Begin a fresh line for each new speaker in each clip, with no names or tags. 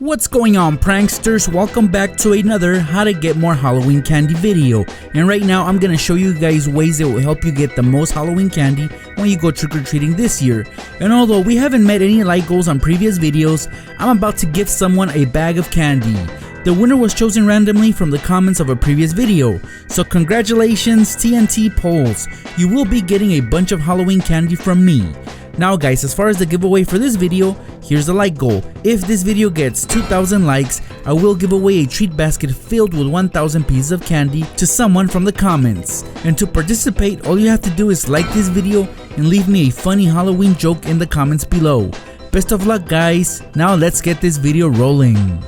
What's going on, pranksters? Welcome back to another how to get more Halloween candy video. And right now I'm gonna show you guys ways that will help you get the most Halloween candy when you go trick-or-treating this year. And although we haven't met any like goals on previous videos, I'm about to gift someone a bag of candy. The winner was chosen randomly from the comments of a previous video. So congratulations TNT polls, you will be getting a bunch of Halloween candy from me. Now guys, as far as the giveaway for this video, here's the like goal. If this video gets 2,000 likes, I will give away a treat basket filled with 1,000 pieces of candy to someone from the comments. And to participate, all you have to do is like this video and leave me a funny Halloween joke in the comments below. Best of luck guys, now let's get this video rolling.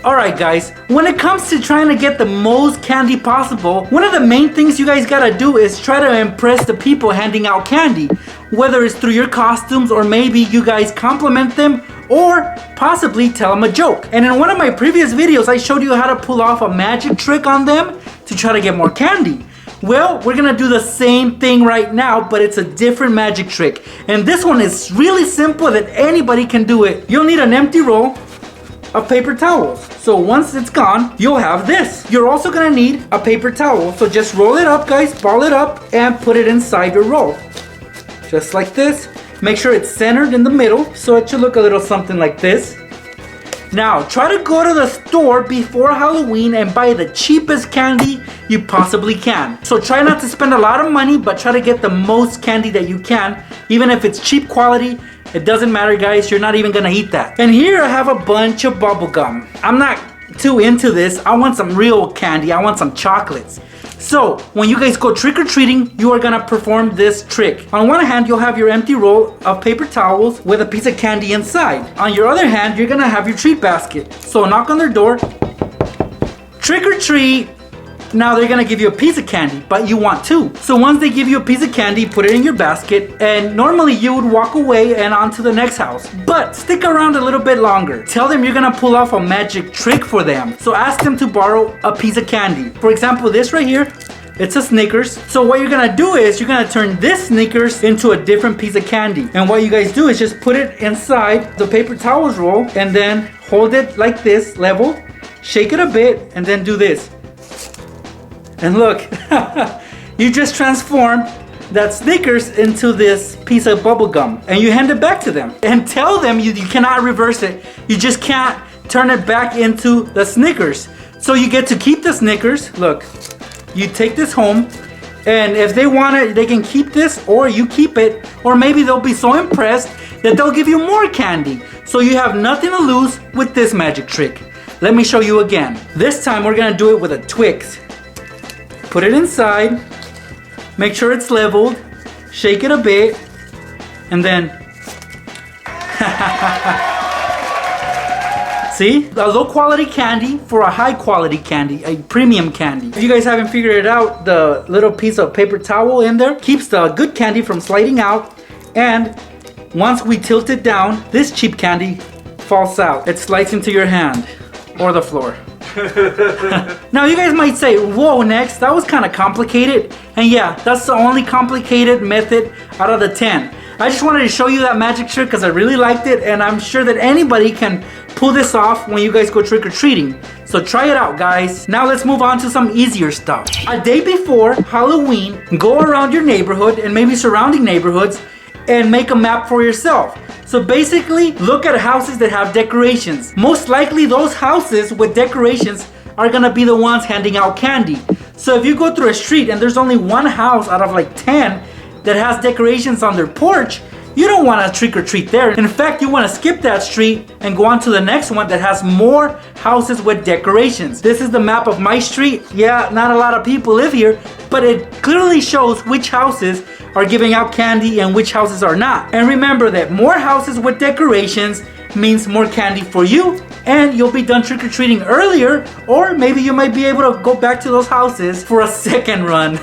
Alright guys, when it comes to trying to get the most candy possible, one of the main things you guys gotta do is try to impress the people handing out candy. Whether it's through your costumes or maybe you guys compliment them or possibly tell them a joke. And in one of my previous videos I showed you how to pull off a magic trick on them to try to get more candy. Well, we're gonna do the same thing right now, but it's a different magic trick. And this one is really simple that anybody can do it. You'll need an empty roll of paper towels. So once it's gone, you'll have this. You're also gonna need a paper towel. So just roll it up guys, ball it up and put it inside your roll. Just like this. Make sure it's centered in the middle so it should look a little something like this. Now try to go to the store before Halloween and buy the cheapest candy you possibly can. So try not to spend a lot of money, but try to get the most candy that you can. Even if it's cheap quality, it doesn't matter guys, you're not even gonna eat that. And here I have a bunch of bubble gum. I'm not too into this. I want some real candy. I want some chocolates. So when you guys go trick-or-treating, you are gonna perform this trick. On one hand, you'll have your empty roll of paper towels with a piece of candy inside. On your other hand, you're gonna have your treat basket. So knock on their door, trick-or-treat. Now they're gonna give you a piece of candy, but you want two. So once they give you a piece of candy, put it in your basket, and normally you would walk away and on to the next house. But stick around a little bit longer. Tell them you're gonna pull off a magic trick for them. So ask them to borrow a piece of candy. For example, this right here, it's a Snickers. So what you're gonna do is you're gonna turn this Snickers into a different piece of candy. And what you guys do is just put it inside the paper towels roll and then hold it like this, level, shake it a bit, and then do this. And look, you just transformed that Snickers into this piece of bubble gum. And you hand it back to them. And tell them you cannot reverse it. You just can't turn it back into the Snickers. So you get to keep the Snickers. Look, you take this home. And if they want it, they can keep this or you keep it. Or maybe they'll be so impressed that they'll give you more candy. So you have nothing to lose with this magic trick. Let me show you again. This time we're gonna do it with a Twix. Put it inside, make sure it's leveled, shake it a bit, and then see? A low quality candy for a high quality candy, a premium candy. If you guys haven't figured it out, the little piece of paper towel in there keeps the good candy from sliding out, and once we tilt it down, this cheap candy falls out. It slides into your hand or the floor. Now you guys might say, whoa Nex, that was kind of complicated. And yeah, that's the only complicated method out of the 10. I just wanted to show you that magic trick because I really liked it and I'm sure that anybody can pull this off when you guys go trick-or-treating. So try it out guys. Now let's move on to some easier stuff. A day before Halloween, go around your neighborhood and maybe surrounding neighborhoods and make a map for yourself. So basically, look at houses that have decorations. Most likely those houses with decorations are gonna be the ones handing out candy. So if you go through a street and there's only one house out of like 10 that has decorations on their porch, you don't wanna trick or treat there. In fact, you wanna skip that street and go on to the next one that has more houses with decorations. This is the map of my street. Yeah, not a lot of people live here, but it clearly shows which houses are giving out candy and which houses are not. And remember that more houses with decorations means more candy for you and you'll be done trick-or-treating earlier, or maybe you might be able to go back to those houses for a second run.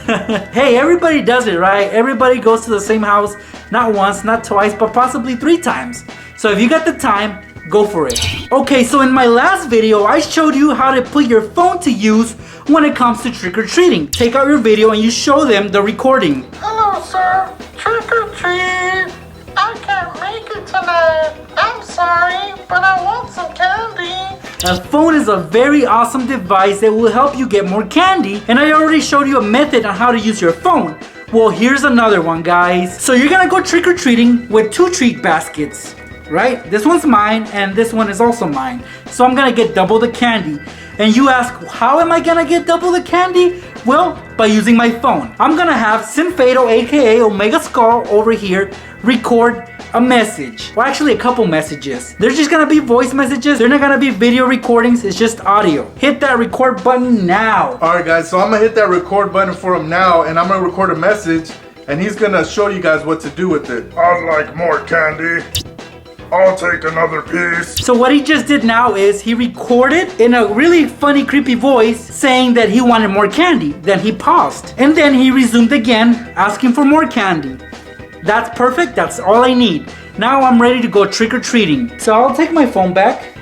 Hey, everybody does it, right? Everybody goes to the same house, not once, not twice, but possibly 3 times. So if you got the time, go for it. Okay, so in my last video, I showed you how to put your phone to use when it comes to trick-or-treating. Take out your video and you show them the recording.
Hello, sir. Trick or treat. I can't make it tonight. I'm sorry, but I want some candy.
A phone is a very awesome device that will help you get more candy, and I already showed you a method on how to use your phone. Well, here's another one, guys. So you're gonna go trick-or-treating with 2 treat baskets, right? This one's mine and this one is also mine. So I'm gonna get double the candy. And you ask, how am I gonna get double the candy? Well, by using my phone. I'm gonna have Sinfado, aka Omega Skull, over here record a message. Well, actually a couple messages. They're just gonna be voice messages. They're not gonna be video recordings. It's just audio. Hit that record button now.
Alright guys, so I'm gonna hit that record button for him now, and I'm gonna record a message, and he's gonna show you guys what to do with it.
I'd like more candy. I'll take another piece.
So what he just did now is he recorded in a really funny, creepy voice saying that he wanted more candy. Then he paused. And then he resumed again, asking for more candy. That's perfect. That's all I need. Now I'm ready to go trick-or-treating. So I'll take my phone back.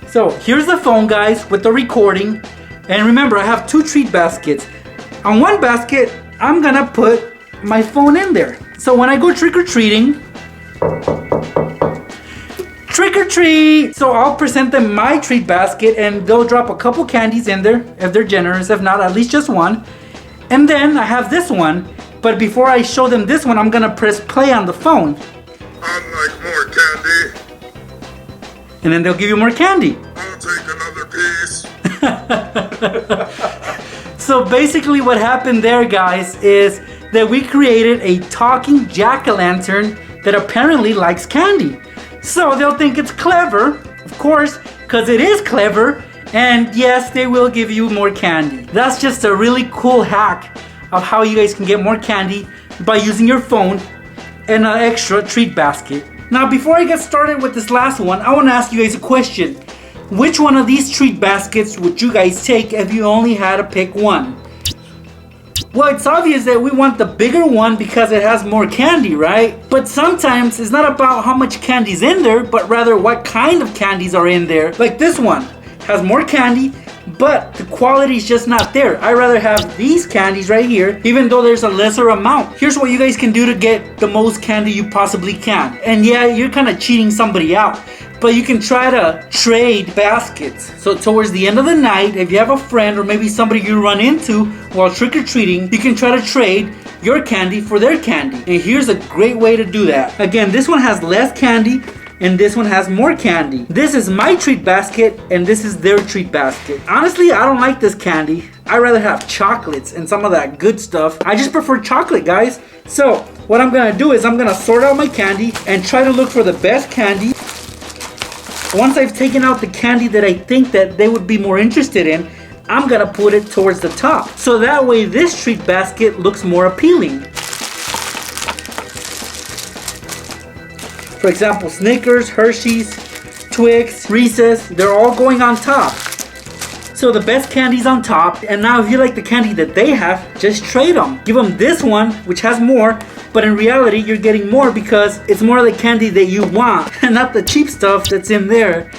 So here's the phone, guys, with the recording. And remember, I have 2 treat baskets. On one basket, I'm gonna put my phone in there. So when I go trick-or-treating, trick or treat! So I'll present them my treat basket and they'll drop a couple candies in there if they're generous, if not at least just one. And then I have this one, but before I show them this one, I'm gonna press play on the phone.
I'd like more candy.
And then they'll give you more candy.
I'll take another piece.
So basically what happened there, guys, is that we created a talking jack-o'-lantern that apparently likes candy. So they'll think it's clever, of course, because it is clever, and yes, they will give you more candy. That's just a really cool hack of how you guys can get more candy by using your phone and an extra treat basket. Now, before I get started with this last one, I want to ask you guys a question. Which one of these treat baskets would you guys take if you only had to pick one? Well, it's obvious that we want the bigger one because it has more candy, right? But sometimes it's not about how much candy's in there, but rather what kind of candies are in there. Like this one has more candy, but the quality is just not there. I'd rather have these candies right here, even though there's a lesser amount. Here's what you guys can do to get the most candy you possibly can. And yeah, you're kind of cheating somebody out, but you can try to trade baskets. So towards the end of the night, if you have a friend or maybe somebody you run into while trick-or-treating, you can try to trade your candy for their candy. And here's a great way to do that. Again, this one has less candy and this one has more candy. This is my treat basket and this is their treat basket. Honestly, I don't like this candy. I'd rather have chocolates and some of that good stuff. I just prefer chocolate, guys. So what I'm gonna do is I'm gonna sort out my candy and try to look for the best candy. Once I've taken out the candy that I think that they would be more interested in, I'm gonna put it towards the top. So that way this treat basket looks more appealing. For example, Snickers, Hershey's, Twix, Reese's, they're all going on top. So the best candy's on top, and now if you like the candy that they have, just trade them. Give them this one, which has more, but in reality, you're getting more because it's more of the candy that you want, and not the cheap stuff that's in there.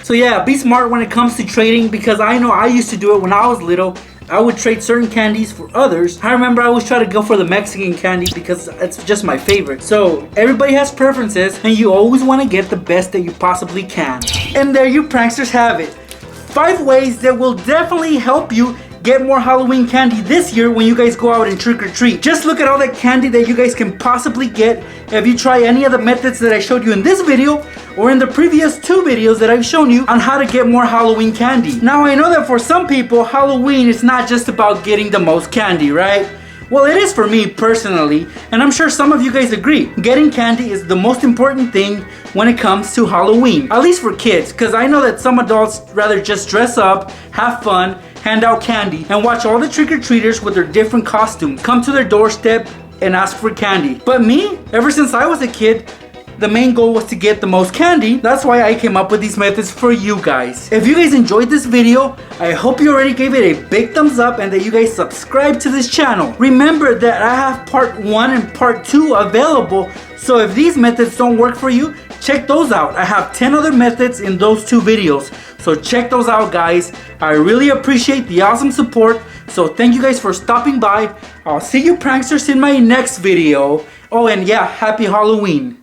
So yeah, be smart when it comes to trading, because I know I used to do it when I was little. I would trade certain candies for others. I remember I always try to go for the Mexican candy because it's just my favorite. So everybody has preferences and you always want to get the best that you possibly can. And there you pranksters have it. 5 ways that will definitely help you get more Halloween candy this year when you guys go out and trick-or-treat. Just look at all that candy that you guys can possibly get if you try any of the methods that I showed you in this video or in the previous 2 videos that I've shown you on how to get more Halloween candy. Now I know that for some people, Halloween is not just about getting the most candy, right? Well, it is for me personally, and I'm sure some of you guys agree. Getting candy is the most important thing when it comes to Halloween, at least for kids, because I know that some adults rather just dress up, have fun, hand out candy, and watch all the trick-or-treaters with their different costumes come to their doorstep and ask for candy. But me, ever since I was a kid, the main goal was to get the most candy. That's why I came up with these methods for you guys. If you guys enjoyed this video, I hope you already gave it a big thumbs up and that you guys subscribe to this channel. Remember that I have part 1 and part 2 available, so if these methods don't work for you, check those out. I have 10 other methods in those 2 videos. So check those out, guys. I really appreciate the awesome support. So thank you guys for stopping by. I'll see you pranksters in my next video. Oh, and yeah, happy Halloween.